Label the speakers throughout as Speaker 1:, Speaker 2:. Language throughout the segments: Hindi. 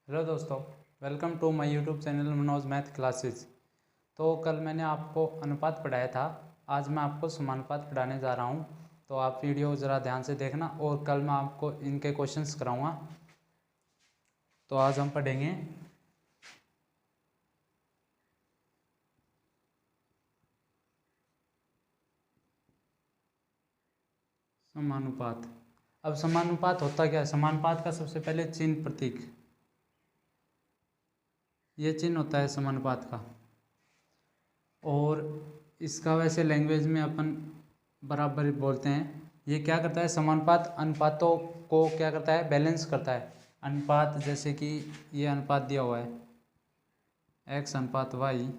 Speaker 1: हेलो दोस्तों, welcome to my YouTube channel Manoj math classes. तो कल मैंने आपको अनुपात पढ़ाया था, आज मैं आपको समानुपात पढ़ाने जा रहा हूं। तो आप वीडियो ज़रा ध्यान से देखना और कल मैं आपको इनके क्वेश्चंस कराऊंगा। तो आज हम पढ़ेंगे समानुपात। अब समानुपात होता क्या है? समानुपात का सबसे पहले चिन्ह प्रतीक, ये चिन्ह होता है समानुपात का। और इसका वैसे लैंग्वेज में अपन बराबर बोलते हैं। ये क्या करता है? समानुपात अनुपातों को क्या करता है? बैलेंस करता है। अनुपात जैसे कि ये अनुपात दिया हुआ है, x अनुपात y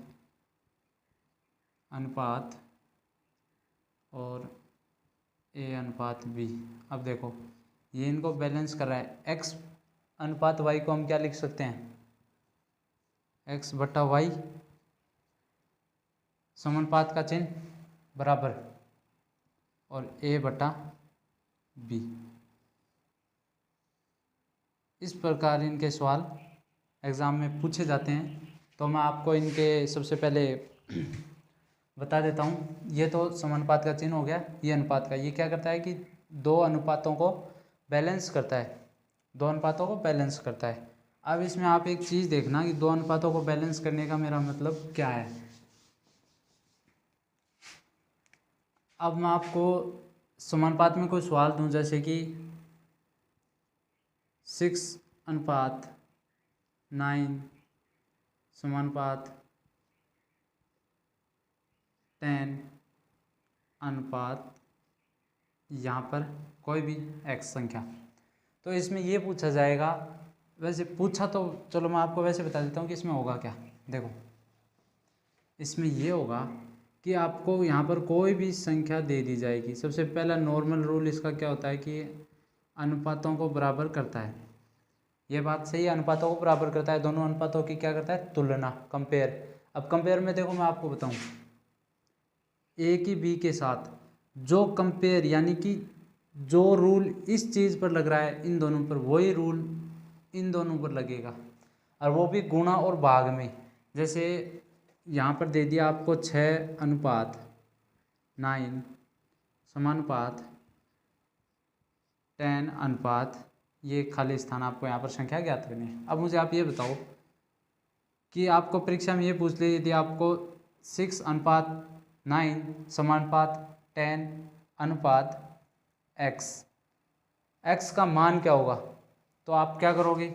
Speaker 1: अनुपात और a अनुपात b। अब देखो, ये इनको बैलेंस कर रहा है। x अनुपात y को हम क्या लिख सकते हैं? x बटा y, समानुपात का चिन्ह बराबर, और a बटा b। इस प्रकार इनके सवाल एग्ज़ाम में पूछे जाते हैं। तो मैं आपको इनके सबसे पहले बता देता हूँ। ये तो समानुपात का चिन्ह हो गया। ये अनुपात का, ये क्या करता है कि दो अनुपातों को बैलेंस करता है, दो अनुपातों को बैलेंस करता है। अब इसमें आप एक चीज़ देखना कि दो अनुपातों को बैलेंस करने का मेरा मतलब क्या है। अब मैं आपको समानुपात में कोई सवाल दूं, जैसे कि 6 अनुपात 9 समानुपात 10 अनुपात यहाँ पर कोई भी x संख्या, तो इसमें ये पूछा जाएगा। वैसे पूछा तो चलो मैं आपको वैसे बता देता हूँ कि इसमें होगा क्या। देखो, इसमें ये होगा कि आपको यहाँ पर कोई भी संख्या दे दी जाएगी। सबसे पहला नॉर्मल रूल इसका क्या होता है कि अनुपातों को बराबर करता है। ये बात सही है, अनुपातों को बराबर करता है। दोनों अनुपातों की क्या करता है? तुलना, कंपेयर। अब कंपेयर में देखो, मैं आपको बताऊँ, ए की बी के साथ जो कंपेयर, यानी कि जो रूल इस चीज़ पर लग रहा है इन दोनों पर, वही रूल इन दोनों पर लगेगा, और वो भी गुणा और भाग में। जैसे यहाँ पर दे दिया आपको 6 अनुपात 9 समानुपात 10 अनुपात, ये खाली स्थान आपको यहाँ पर संख्या ज्ञात करनी है। अब मुझे आप ये बताओ कि आपको परीक्षा में ये पूछ ली यदि आपको 6 अनुपात 9 समानुपात 10 अनुपात x का मान क्या होगा, तो आप क्या करोगे?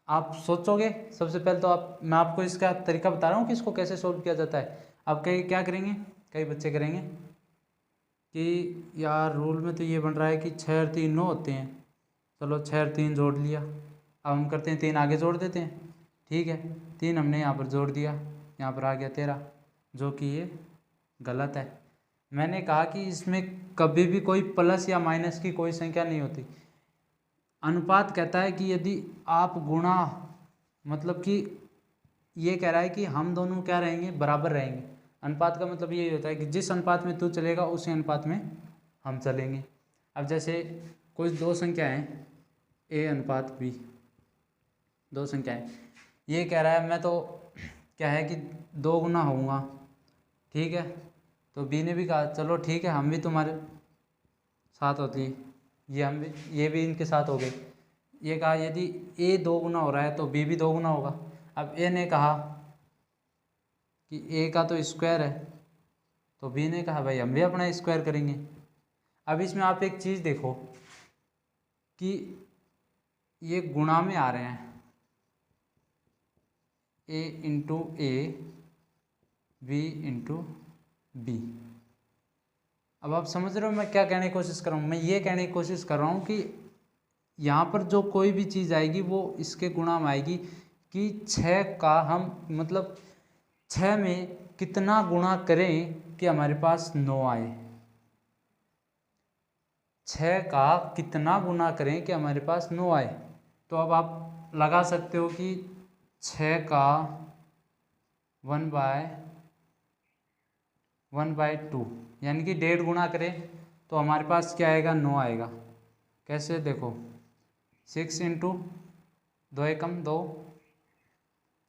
Speaker 1: आप सोचोगे सबसे पहले। तो मैं आपको इसका तरीका बता रहा हूँ कि इसको कैसे सोल्व किया जाता है। अब कई क्या करेंगे, कई बच्चे करेंगे कि यार रूल में तो ये बन रहा है कि 6 और 3 9 होते हैं, चलो 6 और 3 जोड़ लिया। अब हम करते हैं 3 आगे जोड़ देते हैं, ठीक है। 3 हमने यहाँ पर जोड़ दिया, यहाँ पर आ गया 13, जो कि ये गलत है। मैंने कहा कि इसमें कभी भी कोई प्लस या माइनस की कोई संख्या नहीं होती। अनुपात कहता है कि यदि आप गुणा, मतलब कि ये कह रहा है कि हम दोनों क्या रहेंगे? बराबर रहेंगे। अनुपात का मतलब ये होता है कि जिस अनुपात में तू चलेगा उसी अनुपात में हम चलेंगे। अब जैसे कुछ दो संख्याएं a अनुपात b, दो संख्याएं, ये कह रहा है मैं तो क्या है कि 2 गुना होऊंगा, ठीक है। तो b ने भी कहा चलो ठीक है, हम भी तुम्हारे साथ होती है, ये भी इनके साथ हो गए। ये कहा यदि a 2 गुना हो रहा है तो b भी 2 गुना होगा। अब a ने कहा कि a का तो स्क्वायर है, तो b ने कहा भाई हम भी अपना स्क्वायर करेंगे। अब इसमें आप एक चीज़ देखो कि ये गुणा में आ रहे हैं, a into a b into b। अब आप समझ रहे हो मैं क्या कहने की कोशिश कर रहा हूँ? मैं ये कहने की कोशिश कर रहा हूँ कि यहाँ पर जो कोई भी चीज़ आएगी वो इसके गुणा में आएगी। कि 6 का हम मतलब 6 में कितना गुणा करें कि हमारे पास 9 आए। 6 का कितना गुना करें कि हमारे पास 9 आए। तो अब आप लगा सकते हो कि 6 का 1/2 यानी कि 1.5 गुना करें तो हमारे पास क्या आएगा? 9 आएगा। कैसे? देखो 6 इंटू 2 एकम 2,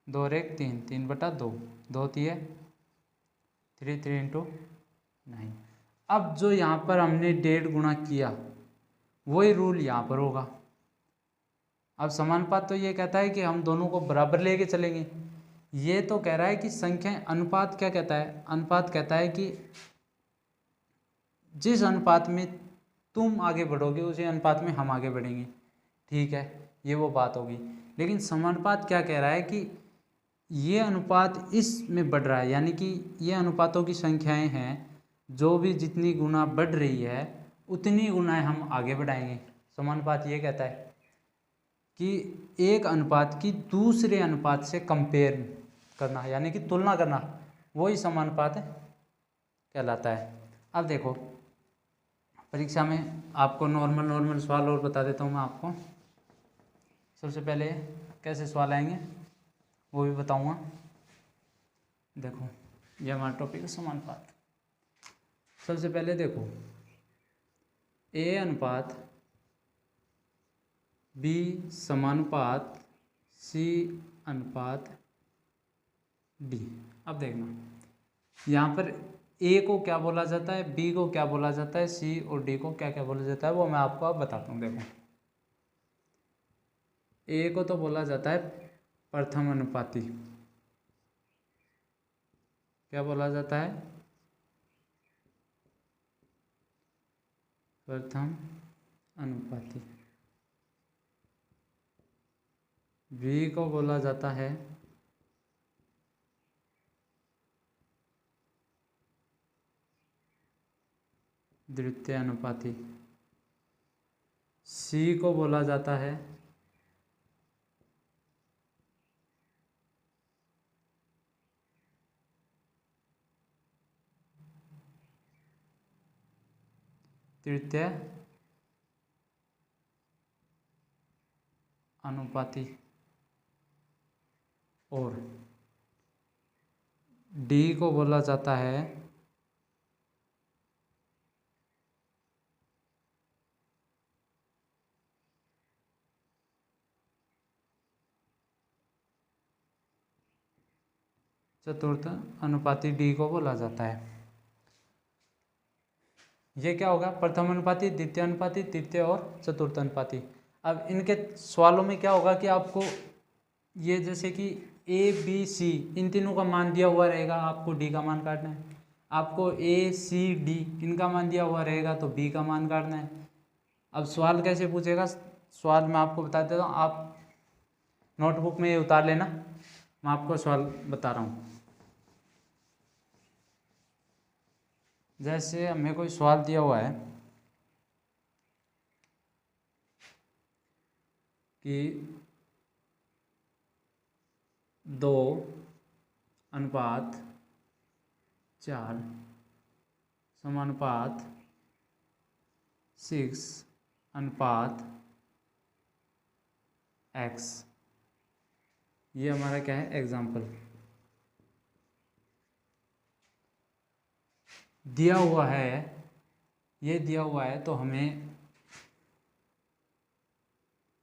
Speaker 1: 2 और 1 3, 3/2, 2 3 3, 3 × 9। अब जो यहाँ पर हमने 1.5 गुणा किया वही रूल यहाँ पर होगा। अब समानुपात तो ये कहता है कि हम दोनों को बराबर लेके चलेंगे, ये तो कह रहा है कि संख्या अनुपात क्या कहता है, अनुपात कहता है कि जिस अनुपात में तुम आगे बढ़ोगे उसी अनुपात में हम आगे बढ़ेंगे, ठीक है, ये वो बात होगी। लेकिन समानुपात क्या कह रहा है कि ये अनुपात इसमें बढ़ रहा है, यानी कि ये अनुपातों की संख्याएं हैं जो भी जितनी गुना बढ़ रही है उतनी गुनाएं हम आगे बढ़ाएंगे। समानुपात ये कहता है कि एक अनुपात की दूसरे अनुपात से कंपेयर करना, यानी कि तुलना करना, वही समानुपात कहलाता है। अब देखो परीक्षा में आपको नॉर्मल सवाल और बता देता हूँ मैं आपको। सबसे पहले कैसे सवाल आएंगे वो भी बताऊँगा। देखो ये हमारा टॉपिक है समानुपात। सबसे पहले देखो ए अनुपात बी समानुपात सी अनुपात डी। अब देखना यहाँ पर ए को क्या बोला जाता है, बी को क्या बोला जाता है, सी और डी को क्या क्या बोला जाता है वो मैं आपको अब बताता हूँ। देखो ए को तो बोला जाता है प्रथम अनुपाती, क्या बोला जाता है, प्रथम अनुपाती। बी को बोला जाता है द्वितीय अनुपाती। सी को बोला जाता है तृतीय अनुपाती और डी को बोला जाता है चतुर्थ अनुपाती। डी को बोला जाता है, ये क्या होगा, प्रथम अनुपाती, द्वितीय अनुपाती, तृतीय और चतुर्थ अनुपाती। अब इनके सवालों में क्या होगा कि आपको ये जैसे कि ए बी सी इन तीनों का मान दिया हुआ रहेगा, आपको डी का मान काटना है। आपको ए सी डी इनका मान दिया हुआ रहेगा तो बी का मान काटना है। अब सवाल कैसे पूछेगा, सवाल मैं आपको बता देता हूँ, आप नोटबुक में ये उतार लेना, मैं आपको सवाल बता रहा हूँ। जैसे हमें कोई सवाल दिया हुआ है कि 2:4 समानुपात 6:x, ये हमारा क्या है, एग्जाम्पल दिया हुआ है। ये दिया हुआ है तो हमें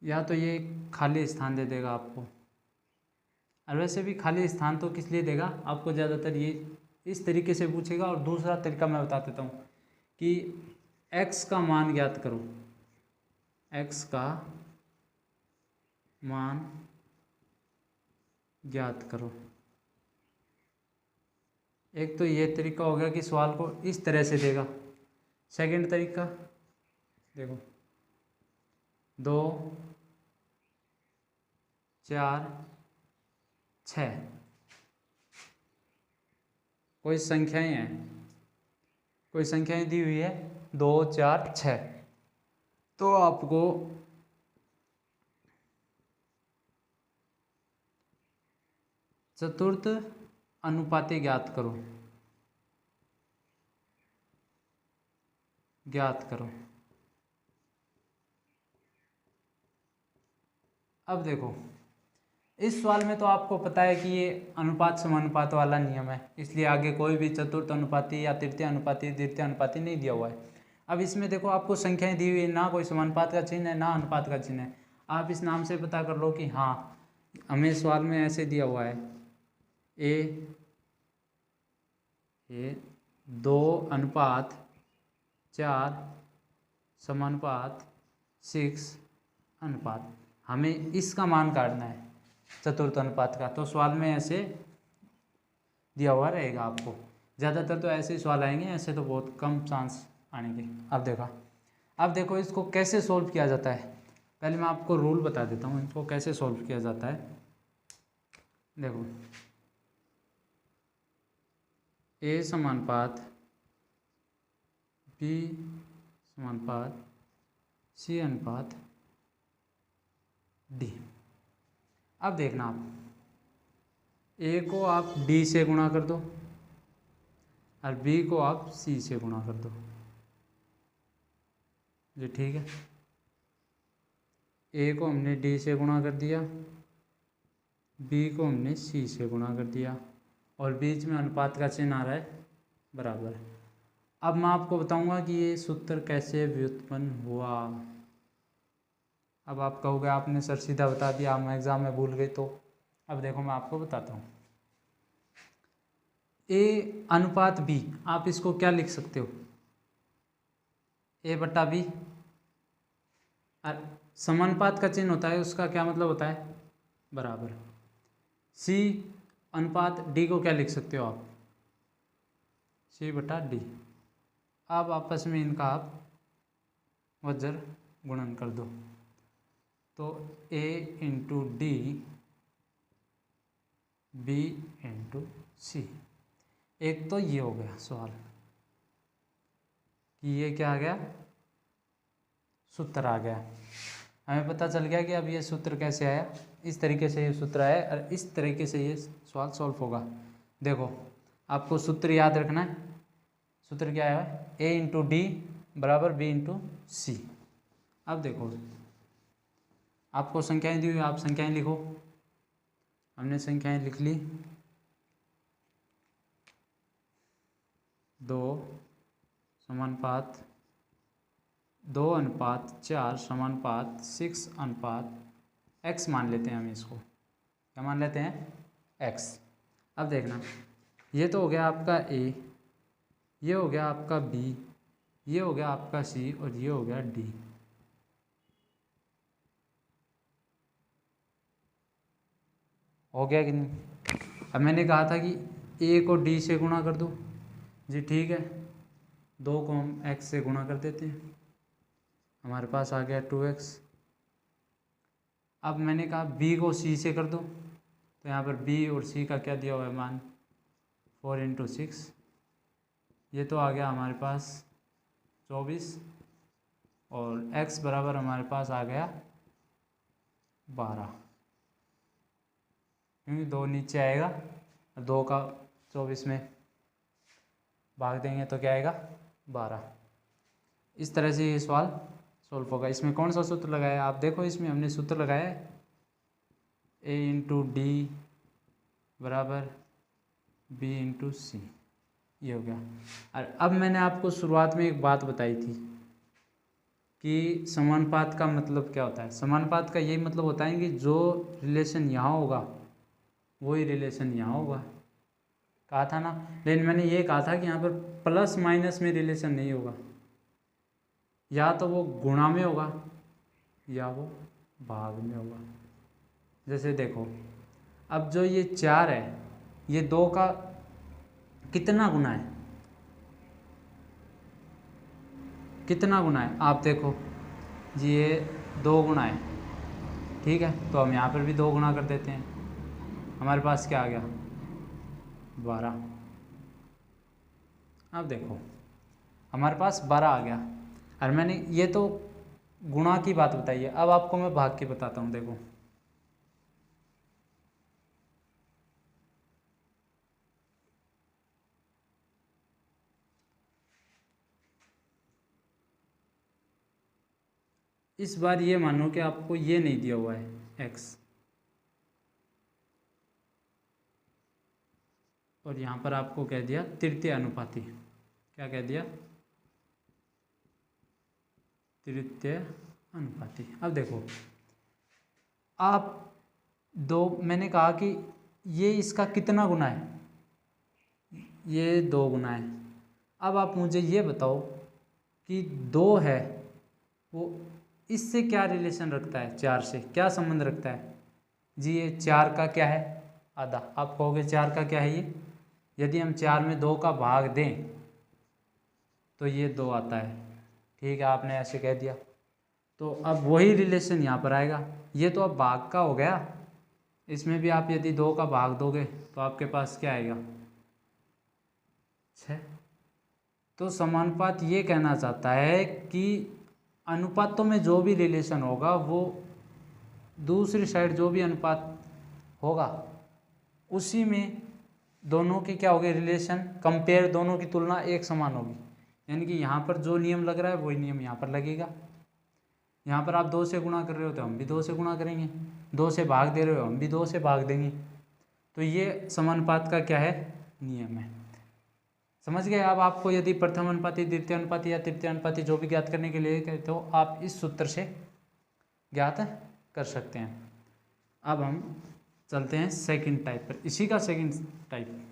Speaker 1: या तो ये खाली स्थान दे देगा आपको, और वैसे भी खाली स्थान तो किस लिए देगा आपको, ज़्यादातर ये इस तरीके से पूछेगा। और दूसरा तरीका मैं बता देता हूँ कि x का मान ज्ञात करो, x का मान ज्ञात करो। एक तो ये तरीका हो गया कि सवाल को इस तरह से देगा। सेकंड तरीका देखो 2 4 6 कोई संख्याएं हैं, कोई संख्याएं दी हुई है 2 4 6, तो आपको चतुर्थ अनुपाती ज्ञात करो, ज्ञात करो। अब देखो इस सवाल में तो आपको पता है कि ये अनुपात समानुपात वाला नियम है, इसलिए आगे कोई भी चतुर्थ अनुपाती या तृतीय अनुपाती द्वितीय अनुपाती नहीं दिया हुआ है। अब इसमें देखो आपको संख्याएं दी हुई है, ना कोई समानुपात का चिन्ह है ना अनुपात का चिन्ह है। आप इस नाम से पता कर लो कि हाँ हमें सवाल में ऐसे दिया हुआ है ए 2:4 समानुपात 6 अनुपात, हमें इसका मान काटना है चतुर्थ अनुपात का। तो सवाल में ऐसे दिया हुआ रहेगा आपको, ज़्यादातर तो ऐसे ही सवाल आएंगे, ऐसे तो बहुत कम चांस आएंगे। अब देखो इसको कैसे सोल्व किया जाता है। पहले मैं आपको रूल बता देता हूँ इसको कैसे सोल्व किया जाता है। देखो ए समानुपात बी समानुपात सी अनुपात डी। अब देखना आप ए को आप डी से गुणा कर दो और बी को आप सी से गुणा कर दो, जी ठीक है। ए को हमने डी से गुणा कर दिया, बी को हमने सी से गुणा कर दिया और बीच में अनुपात का चिन्ह आ रहा है बराबर। अब मैं आपको बताऊंगा कि ये सूत्र कैसे व्युत्पन्न हुआ। अब आप कहोगे आपने सर सीधा बता दिया, हम एग्जाम में भूल गए। तो अब देखो मैं आपको बताता हूँ। ए अनुपात बी, आप इसको क्या लिख सकते हो, ए बट्टा बी। समानुपात का चिन्ह होता है, उसका क्या मतलब होता है, बराबर। सी अनुपात डी को क्या लिख सकते हो आप, सी बटा डी। अब आपस में इनका आप वज्र गुणन कर दो, तो ए इंटू डी बी इंटू सी। एक तो ये हो गया सवाल कि ये क्या आ गया, सूत्र आ गया। हमें पता चल गया कि अब ये सूत्र कैसे आया, इस तरीके से ये सूत्र आया और इस तरीके से ये सवाल सॉल्व होगा। देखो आपको सूत्र याद रखना है। सूत्र क्या है, ए इंटू डी बराबर बी इंटू सी। अब देखो आपको संख्याएं दी हुई, आप संख्याएं लिखो। हमने संख्याएं लिख ली, 2:4 समानुपात 6 अनुपात x मान लेते हैं हम इसको। क्या मान लेते हैं, x। अब देखना ये तो हो गया आपका a, ये हो गया आपका b, ये हो गया आपका c और ये हो गया d। हो गया कि नहीं। अब मैंने कहा था कि a को d से गुणा कर दो, जी ठीक है। 2 को हम x से गुणा कर देते हैं, हमारे पास आ गया 2x। अब मैंने कहा b को c से कर दो, तो यहाँ पर b और c का क्या दिया हुआ है मान, 4 इंटू 6। ये तो आ गया हमारे पास 24 और x बराबर हमारे पास आ गया 12, क्योंकि 2 नीचे आएगा, 2 का 24 में भाग देंगे तो क्या आएगा 12। इस तरह से ये सवाल सॉल्व होगा। इसमें कौन सा सूत्र लगाया, आप देखो इसमें हमने सूत्र लगाया है ए इंटू डी बराबर बी इंटू सी, ये हो गया। और अब मैंने आपको शुरुआत में एक बात बताई थी कि समानुपात का मतलब क्या होता है। समानुपात का यही मतलब होता है कि जो रिलेशन यहाँ होगा वही रिलेशन यहाँ होगा, कहा था ना। लेकिन मैंने ये कहा था कि यहाँ पर प्लस माइनस में रिलेशन नहीं होगा, या तो वो गुणा में होगा या वो भाग में होगा। जैसे देखो अब जो ये 4 है, ये 2 का कितना गुना है, कितना गुना है, आप देखो जी ये 2 गुना है, ठीक है। तो हम यहाँ पर भी 2 गुना कर देते हैं, हमारे पास क्या आ गया 12। अब देखो हमारे पास 12 आ गया, और मैंने ये तो गुणा की बात बताई है। अब आपको मैं भाग की बताता हूँ। देखो इस बार ये मानो कि आपको ये नहीं दिया हुआ है x, और यहाँ पर आपको कह दिया तृतीय अनुपाती। क्या कह दिया, तृतीय अनुपाती। अब देखो आप मैंने कहा कि ये इसका कितना गुना है, ये 2 गुना है। अब आप मुझे ये बताओ कि 2 है वो इससे क्या रिलेशन रखता है, 4 से क्या संबंध रखता है जी। ये 4 का क्या है, आधा। आप कहोगे 4 का क्या है ये, यदि हम 4 में 2 का भाग दें तो ये 2 आता है। ठीक है, आपने ऐसे कह दिया तो अब वही रिलेशन यहाँ पर आएगा। ये तो अब भाग का हो गया, इसमें भी आप यदि 2 का भाग दोगे तो आपके पास क्या आएगा, 6। तो समानुपात ये कहना चाहता है कि अनुपातों में जो भी रिलेशन होगा वो दूसरी साइड जो भी अनुपात होगा उसी में दोनों की क्या होगी, रिलेशन कंपेयर, दोनों की तुलना एक समान होगी। यानी कि यहाँ पर जो नियम लग रहा है वही नियम यहाँ पर लगेगा। यहाँ पर आप 2 से गुणा कर रहे हो तो हम भी 2 से गुणा करेंगे, 2 से भाग दे रहे हो हम भी 2 से भाग देंगे। तो ये समानुपात का क्या है, नियम है। समझ गए। अब आपको यदि प्रथम अनुपाती, द्वितीय अनुपाती या तृतीय अनुपाती जो भी ज्ञात करने के लिए कहते हो आप इस सूत्र से ज्ञात कर सकते हैं। अब हम चलते हैं सेकंड टाइप पर, इसी का सेकंड टाइप।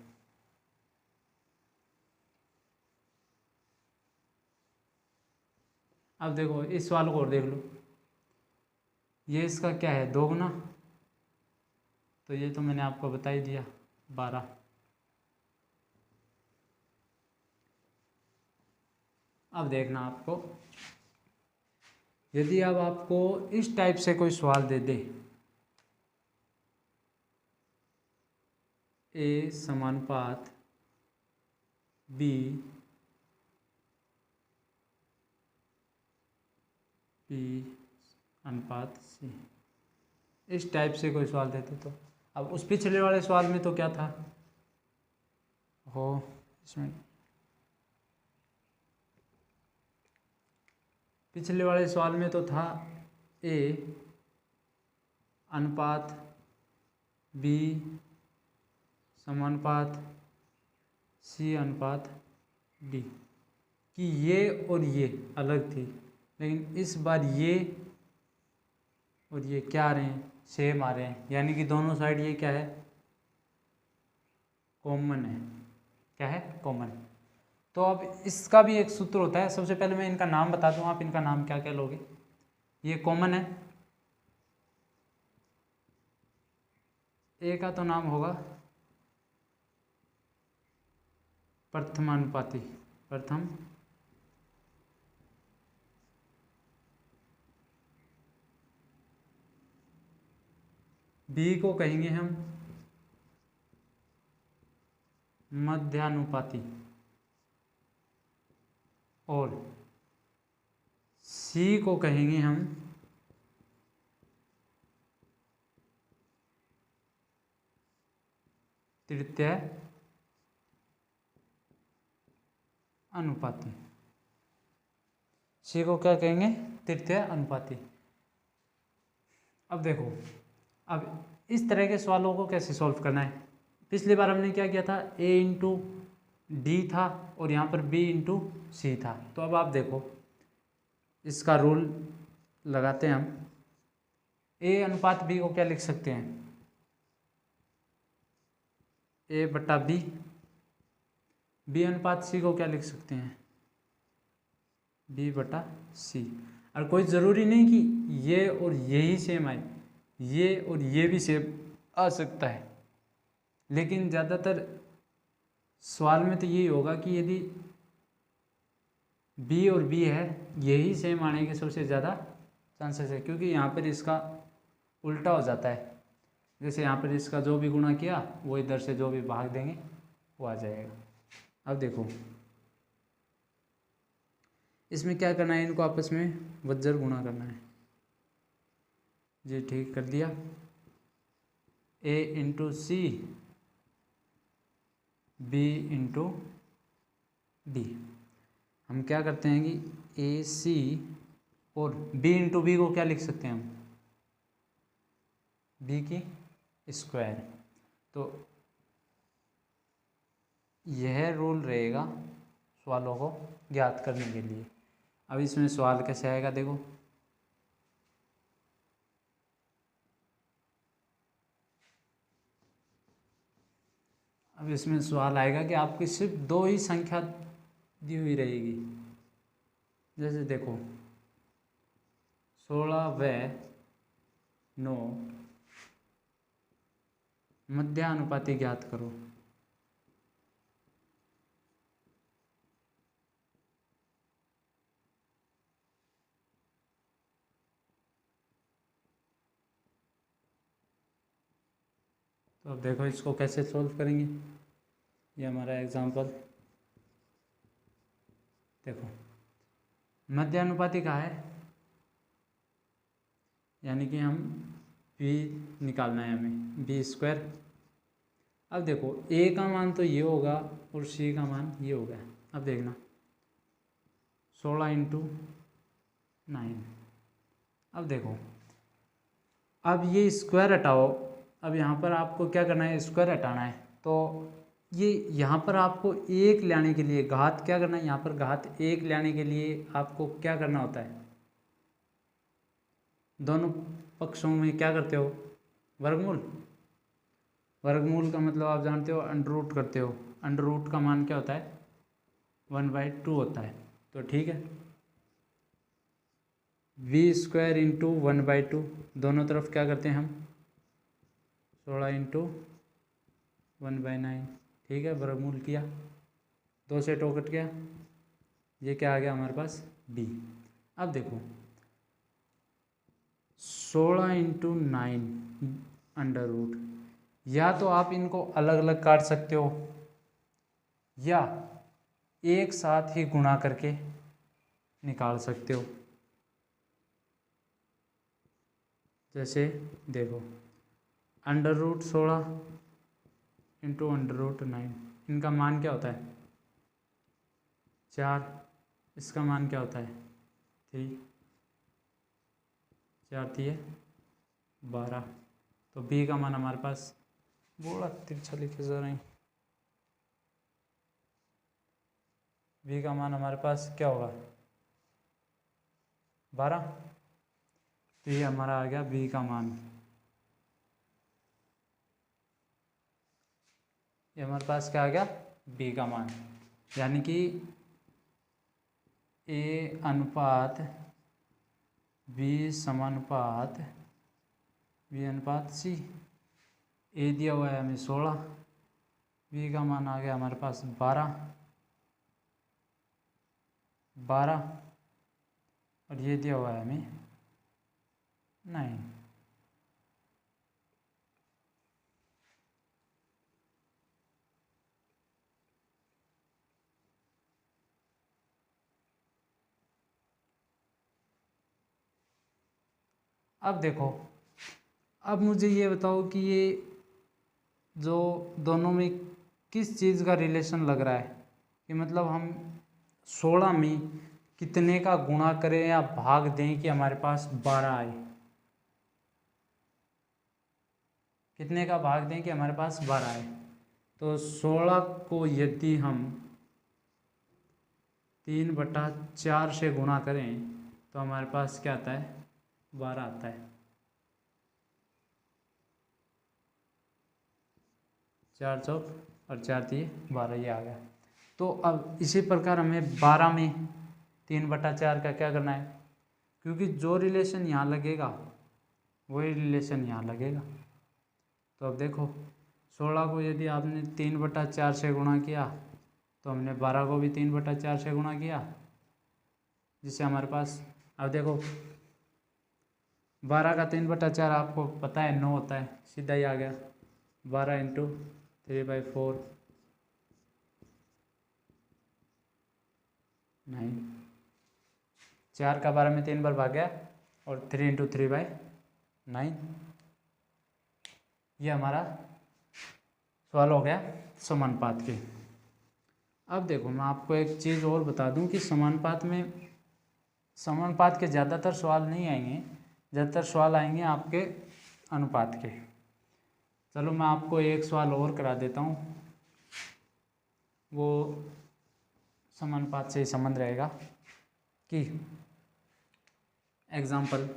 Speaker 1: अब देखो इस सवाल को और देख लो, ये इसका क्या है, 2 गुना, तो ये तो मैंने आपको बता ही दिया 12। अब देखना आपको, यदि अब आपको इस टाइप से कोई सवाल दे दे, ए समानुपात बी अनुपात सी, इस टाइप से कोई सवाल देते तो अब उस पिछले वाले सवाल में तो क्या था, हो इसमें पिछले वाले सवाल में तो था ए अनुपात बी समानुपात सी अनुपात डी, कि ये और ये अलग थी, लेकिन इस बार ये और ये क्या आ रहे हैं, सेम आ रहे हैं। यानी कि दोनों साइड ये क्या है, कॉमन है। क्या है, कॉमन। तो अब इसका भी एक सूत्र होता है। सबसे पहले मैं इनका नाम बता दूं, आप इनका नाम क्या क्या लोगे। ये कॉमन है, ए का तो नाम होगा प्रथमानुपाती, प्रथम बी को कहेंगे हम मध्यानुपाती और सी को कहेंगे हम तृतीय अनुपाती। सी को क्या कहेंगे, तृतीय अनुपाती। अब देखो, अब इस तरह के सवालों को कैसे सॉल्व करना है। पिछली बार हमने क्या किया था, ए इंटू डी था और यहाँ पर बी इंटू सी था। तो अब आप देखो इसका रूल लगाते हैं हम। ए अनुपात बी को क्या लिख सकते हैं, ए बटा बी। बी अनुपात सी को क्या लिख सकते हैं, बी बटा सी। और कोई ज़रूरी नहीं कि ये और ये ही सेम आए, ये और ये भी सेम आ सकता है, लेकिन ज़्यादातर सवाल में तो यही होगा कि यदि बी और बी है यही सेम आने के सबसे ज़्यादा चांसेस है, क्योंकि यहाँ पर इसका उल्टा हो जाता है। जैसे यहाँ पर इसका जो भी गुणा किया वो इधर से जो भी भाग देंगे वो आ जाएगा। अब देखो इसमें क्या करना है, इनको आपस में वज्र गुणा करना है। जी ठीक कर दिया, A into C B into D. हम क्या करते हैं कि ए सी और बी इंटू बी को क्या लिख सकते हैं हम, बी की स्क्वायर। तो यह रूल रहेगा सवालों को ज्ञात करने के लिए। अब इसमें सवाल कैसे आएगा देखो, अब इसमें सवाल आएगा कि आपकी सिर्फ दो ही संख्या दी हुई रहेगी। जैसे देखो 16 व 9 मध्यानुपाती ज्ञात करो। तो अब देखो इसको कैसे सोल्व करेंगे। ये हमारा एग्जाम्पल देखो, मध्यानुपाती कहाँ है, यानी कि हम b निकालना है हमें, b स्क्वायर। अब देखो a का मान तो ये होगा और c का मान ये होगा। अब देखना 16 इंटू 9। अब देखो, अब ये स्क्वायर हटाओ। अब यहाँ पर आपको क्या करना है, स्क्वायर हटाना है। तो ये यहाँ पर आपको एक लाने के लिए घात क्या करना है, यहाँ पर घात एक लाने के लिए आपको क्या करना होता है, दोनों पक्षों में क्या करते हो, वर्गमूल। वर्गमूल का मतलब आप जानते हो, अंडर रूट करते हो। अंडर रूट का मान क्या होता है, 1/2 होता है। तो ठीक है, v स्क्वायर इंटू 1/2, दोनों तरफ क्या करते हैं हम, 16 इंटू 1/9। ठीक है, वर्गमूल किया, 2 से 2 कट गया, ये क्या आ गया हमारे पास, b। अब देखो 16 इंटू 9 अंडर रूट, या तो आप इनको अलग अलग काट सकते हो या एक साथ ही गुणा करके निकाल सकते हो। जैसे देखो under root 16 into under root 9, इनका मान क्या होता है 4, इसका मान क्या होता है 3, 4 3 12। तो b का मान हमारे पास, बड़ा तिरछा लिखे जा रहे हैं, b का मान हमारे पास क्या होगा 12। तो ये हमारा आ गया b का मान। ये हमारे पास क्या आ गया, b का मान, यानी कि a अनुपात b समानुपात b अनुपात c। a दिया हुआ है हमें 16, b का मान आ गया हमारे पास 12 और ये दिया हुआ है हमें 9। अब देखो, अब मुझे ये बताओ कि ये जो दोनों में किस चीज़ का रिलेशन लग रहा है, कि मतलब हम 16 में कितने का गुणा करें या भाग दें कि हमारे पास 12 आए, कितने का भाग दें कि हमारे पास 12 आए। तो 16 को यदि हम 3/4 से गुणा करें तो हमारे पास क्या आता है, 12 आता है। 4 चौक और 4 3 12, ये आ गया। तो अब इसी प्रकार हमें 12 में 3/4 का क्या करना है, क्योंकि जो रिलेशन यहाँ लगेगा वही रिलेशन यहाँ लगेगा। तो अब देखो 16 को यदि आपने 3/4 से गुणा किया तो हमने 12 को भी 3/4 से गुणा किया, जिससे हमारे पास, अब देखो 12 का 3/4 आपको पता है 9 होता है, सीधा ही आ गया 12 इंटू 3/4 9। 4 का 12 में 3 बार भाग गया और 3 इंटू 3/9। ये हमारा सवाल हो गया समानुपात के। अब देखो मैं आपको एक चीज़ और बता दूं कि समानुपात के ज़्यादातर सवाल नहीं आएंगे, ज़्यादातर सवाल आएंगे आपके अनुपात के। चलो मैं आपको एक सवाल और करा देता हूँ, वो समानुपात से ही संबंध रहेगा। कि एग्जाम्पल,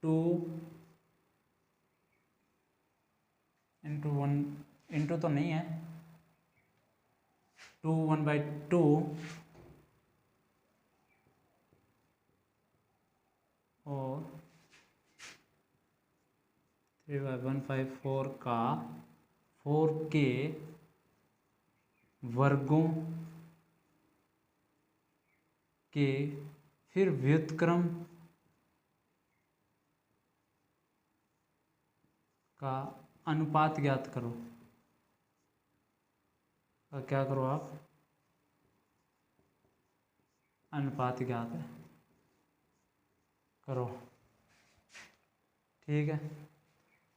Speaker 1: 2 इंटू 1 इंटू तो नहीं है, 2 1/2 और 3/154 का 4 के वर्गों के फिर व्युत्क्रम का अनुपात ज्ञात करो। और क्या करो आप, अनुपात ज्ञात है करो। ठीक है,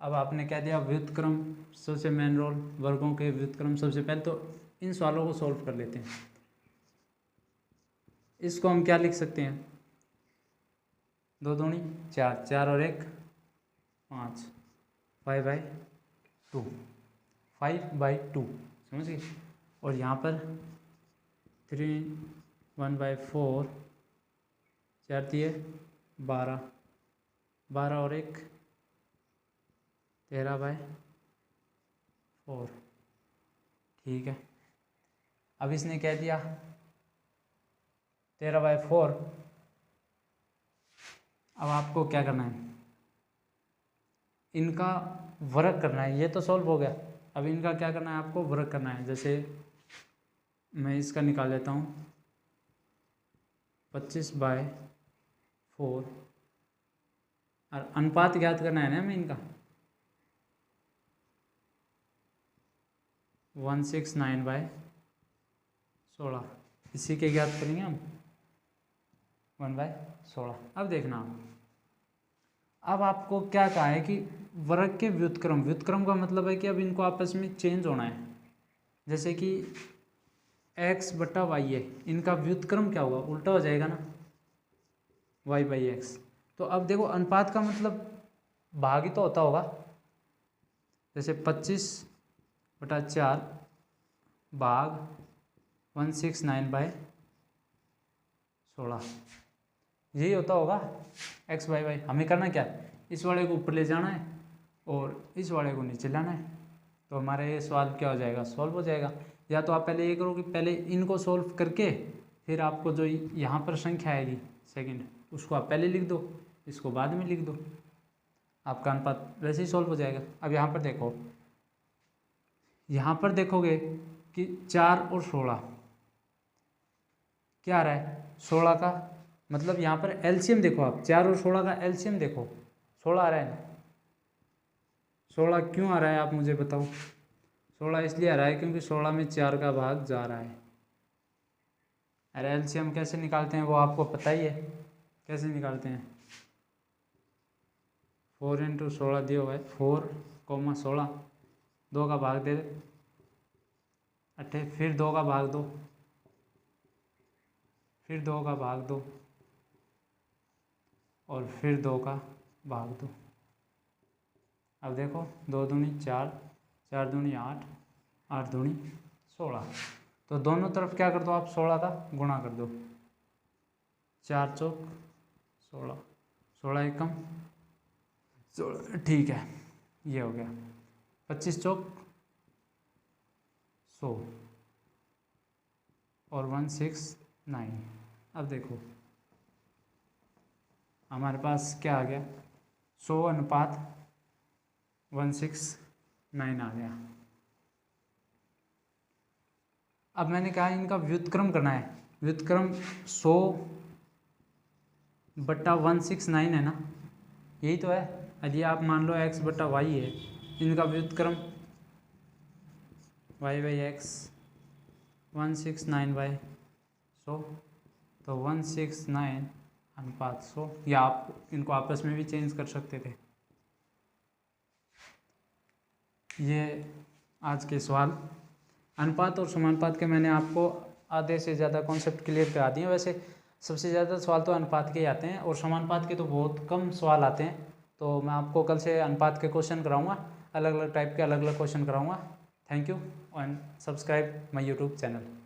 Speaker 1: अब आपने कह दिया व्युत्क्रम, सबसे मेन रोल वर्गों के व्युत्क्रम। सबसे पहले तो इन सवालों को सॉल्व कर लेते हैं। इसको हम क्या लिख सकते हैं, 2 दूनी 4, 4 और 1 5, 5/2, 5/2 समझ गए। और यहाँ पर 3 1/4, 4 दिए 12, 12 और 1 13/4। ठीक है, अब इसने कह दिया 13/4। अब आपको क्या करना है, इनका वर्ग करना है। ये तो सॉल्व हो गया, अब इनका क्या करना है, आपको वर्ग करना है। जैसे मैं इसका निकाल लेता हूँ, 25/4 और अनुपात ज्ञात करना है ना हमें इनका, 169/16। इसी के ज्ञात करेंगे हम 1/16। अब देखना, अब आपको क्या कहा है कि वर्ग के व्युत्क्रम, व्युत्क्रम का मतलब है कि अब इनको आपस में चेंज होना है। जैसे कि x/y है, इनका व्युत्क्रम क्या होगा, उल्टा हो जाएगा ना, y/x। तो अब देखो अनुपात का मतलब भाग ही तो होता होगा। जैसे 25/4 भाग 169/16, यही होता होगा x/y। हमें करना क्या है, इस वाले को ऊपर ले जाना है और इस वाले को नीचे लाना है। तो हमारा ये सवाल क्या हो जाएगा, सॉल्व हो जाएगा। या तो आप पहले ये करो कि पहले इनको सॉल्व करके फिर आपको जो यहाँ पर संख्या आएगी सेकंड, उसको आप पहले लिख दो, इसको बाद में लिख दो, आपका अनुपात वैसे ही सॉल्व हो जाएगा। अब यहाँ पर देखो, यहाँ पर देखोगे कि 4 और 16 क्या आ रहा है, 16 का मतलब यहाँ पर एलसीएम देखो आप, 4 और 16 का एलसीएम देखो, 16 आ रहा है। 16 क्यों आ रहा है आप मुझे बताओ। 16 इसलिए आ रहा है क्योंकि 16 में 4 का भाग जा रहा है। अरे एलसीएम कैसे निकालते हैं वो आपको पता ही है, कैसे निकालते हैं। 4 × 16 दिया हुआ है, 4, 2 का भाग दे 8, फिर 2 का भाग दो, फिर 2 का भाग दो और फिर 2 का भाग दो। अब देखो 2 दूनी 4, 4 दूनी 8, 8 दूनी 16। तो दोनों तरफ क्या कर दो आप, 16 का गुणा कर दो, 4 चौक 16, 16 एकम 16। ठीक है, ये हो गया। 25 चौक 100 और 169। अब देखो हमारे पास क्या आ गया, 100:169 आ गया। अब मैंने कहा इनका व्युत्क्रम करना है, व्युत्क्रम 100/169 है ना, यही तो है। यदि आप मान लो x/y है, इनका व्युत्क्रम y/x 169/100, तो 169:100, या आप इनको आपस में भी चेंज कर सकते थे। ये आज के सवाल अनुपात और समानुपात के मैंने आपको आधे से ज़्यादा कॉन्सेप्ट क्लियर करा दिए। वैसे सबसे ज़्यादा सवाल तो अनुपात के ही आते हैं और समानुपात के तो बहुत कम सवाल आते हैं। तो मैं आपको कल से अनुपात के क्वेश्चन कराऊंगा, अलग अलग टाइप के अलग अलग क्वेश्चन कराऊंगा। Thank you and subscribe my YouTube channel.